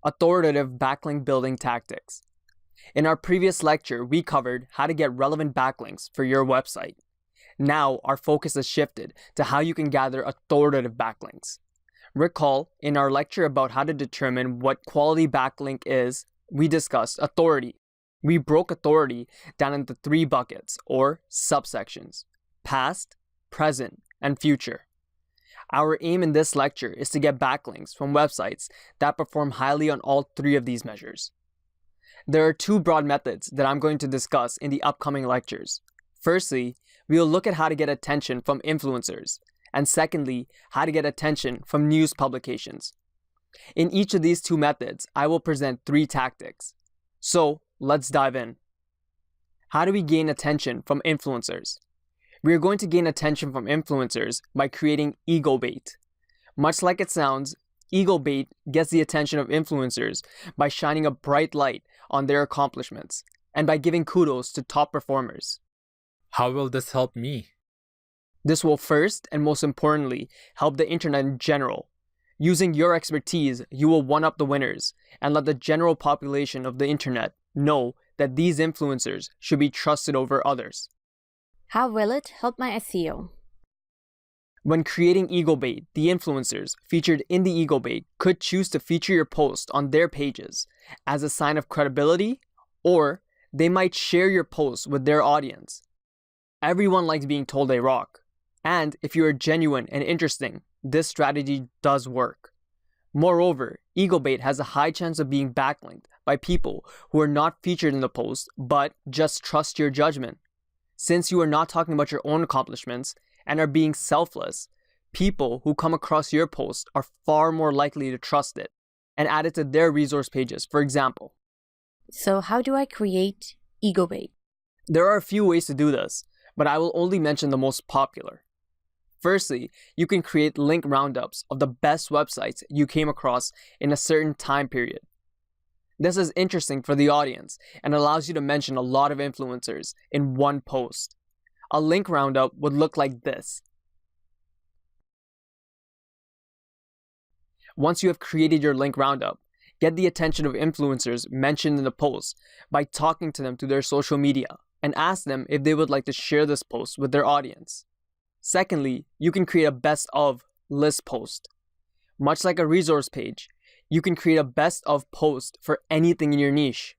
Authoritative backlink building tactics. In our previous lecture, we covered how to get relevant backlinks for your website. Now, our focus has shifted to how you can gather authoritative backlinks. Recall, in our lecture about how to determine what quality backlink is, we discussed authority. We broke authority down into 3 buckets, or subsections: past, present, and future. Our aim in this lecture is to get backlinks from websites that perform highly on all 3 of these measures. There are 2 broad methods that I'm going to discuss in the upcoming lectures. Firstly, we will look at how to get attention from influencers, and secondly, how to get attention from news publications. In each of these 2 methods, I will present 3 tactics. So, let's dive in. How do we gain attention from influencers? We are going to gain attention from influencers by creating ego bait. Much like it sounds, ego bait gets the attention of influencers by shining a bright light on their accomplishments and by giving kudos to top performers. How will this help me? This will first and most importantly help the internet in general. Using your expertise, you will one-up the winners and let the general population of the internet know that these influencers should be trusted over others. How will it help my SEO? When creating ego bait, the influencers featured in the ego bait could choose to feature your post on their pages as a sign of credibility, or they might share your post with their audience. Everyone likes being told they rock, and if you are genuine and interesting, this strategy does work. Moreover, ego bait has a high chance of being backlinked by people who are not featured in the post but just trust your judgment. Since you are not talking about your own accomplishments and are being selfless, people who come across your post are far more likely to trust it and add it to their resource pages, for example. So how do I create ego bait? There are a few ways to do this, but I will only mention the most popular. Firstly, you can create link roundups of the best websites you came across in a certain time period. This is interesting for the audience and allows you to mention a lot of influencers in one post. A link roundup would look like this. Once you have created your link roundup, get the attention of influencers mentioned in the post by talking to them through their social media and ask them if they would like to share this post with their audience. Secondly, you can create a best of list post. Much like a resource page, you can create a best of post for anything in your niche.